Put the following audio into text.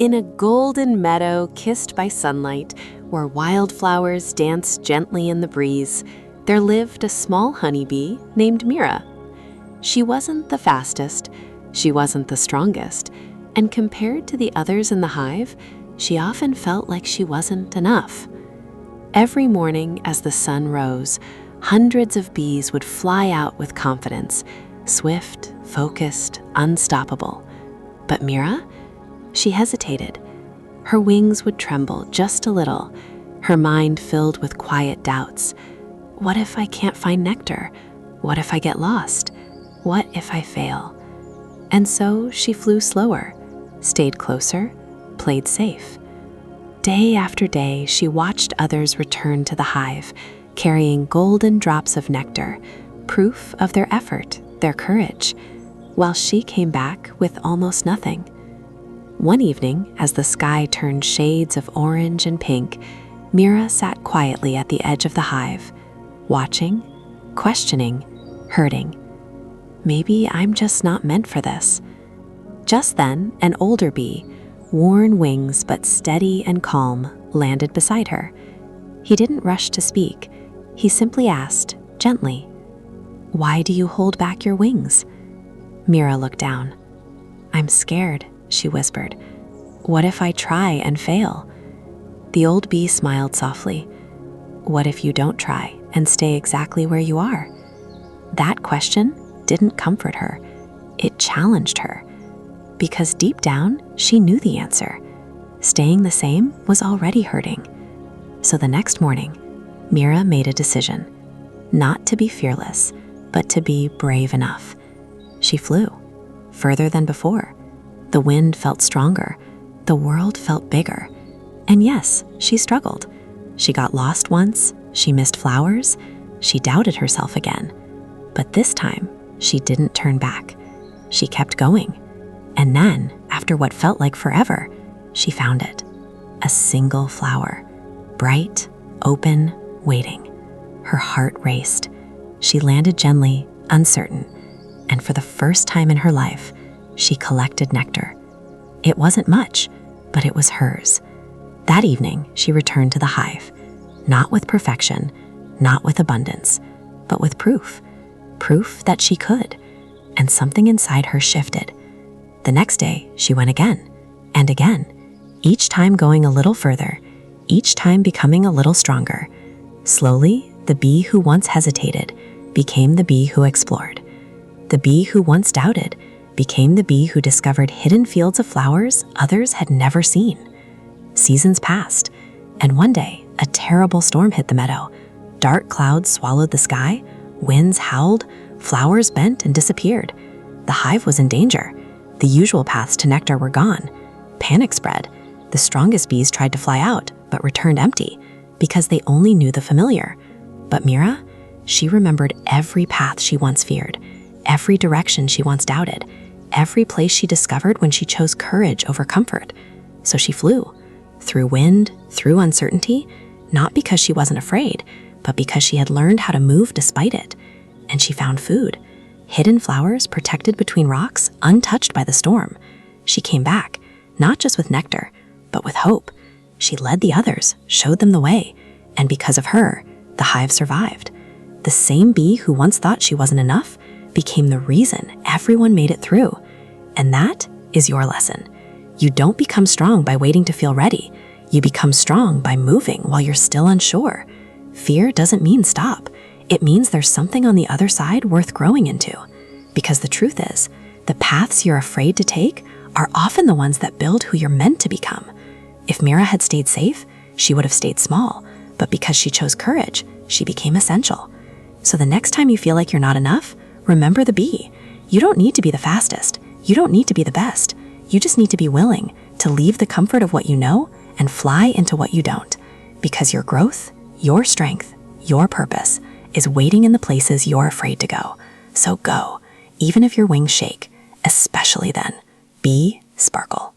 In a golden meadow kissed by sunlight, where wildflowers danced gently in the breeze, there lived a small honeybee named Mira. She wasn't the fastest, she wasn't the strongest, and compared to the others in the hive, she often felt like she wasn't enough. Every morning as the sun rose, hundreds of bees would fly out with confidence, swift, focused, unstoppable. But Mira? She hesitated. Her wings would tremble just a little, her mind filled with quiet doubts. What if I can't find nectar? What if I get lost? What if I fail? And so she flew slower, stayed closer, played safe. Day after day, she watched others return to the hive, carrying golden drops of nectar, proof of their effort, their courage, while she came back with almost nothing. One evening, as the sky turned shades of orange and pink, Mira sat quietly at the edge of the hive, watching, questioning, hurting. Maybe I'm just not meant for this. Just then, an older bee, worn wings but steady and calm, landed beside her. He didn't rush to speak. He simply asked, gently, "Why do you hold back your wings?" Mira looked down. "I'm scared," she whispered. "What if I try and fail?" The old bee smiled softly. "What if you don't try and stay exactly where you are?" That question didn't comfort her. It challenged her. Because deep down, she knew the answer. Staying the same was already hurting. So the next morning, Mira made a decision. Not to be fearless, but to be brave enough. She flew, further than before. The wind felt stronger. The world felt bigger. And yes, she struggled. She got lost once. She missed flowers. She doubted herself again. But this time, she didn't turn back. She kept going. And then, after what felt like forever, she found it. A single flower. Bright, open, waiting. Her heart raced. She landed gently, uncertain. And for the first time in her life, she collected nectar. It wasn't much, but it was hers. That evening, she returned to the hive, not with perfection, not with abundance, but with proof. Proof that she could, and something inside her shifted. The next day, she went again, and again, each time going a little further, each time becoming a little stronger. Slowly, the bee who once hesitated became the bee who explored. The bee who once doubted became the bee who discovered hidden fields of flowers others had never seen. Seasons passed, and one day, a terrible storm hit the meadow. Dark clouds swallowed the sky, winds howled, flowers bent and disappeared. The hive was in danger. The usual paths to nectar were gone. Panic spread. The strongest bees tried to fly out, but returned empty, because they only knew the familiar. But Mira, she remembered every path she once feared, every direction she once doubted, every place she discovered when she chose courage over comfort. So she flew, through wind, through uncertainty, not because she wasn't afraid, but because she had learned how to move despite it. And she found food, hidden flowers protected between rocks, untouched by the storm. She came back, not just with nectar, but with hope. She led the others, showed them the way, and because of her, the hive survived. The same bee who once thought she wasn't enough became the reason everyone made it through. And that is your lesson. You don't become strong by waiting to feel ready. You become strong by moving while you're still unsure. Fear doesn't mean stop. It means there's something on the other side worth growing into. Because the truth is, the paths you're afraid to take are often the ones that build who you're meant to become. If Mira had stayed safe, she would have stayed small. But because she chose courage, she became essential. So the next time you feel like you're not enough, remember the bee. You don't need to be the fastest. You don't need to be the best. You just need to be willing to leave the comfort of what you know and fly into what you don't. Because your growth, your strength, your purpose is waiting in the places you're afraid to go. So go, even if your wings shake, especially then. Be sparkle.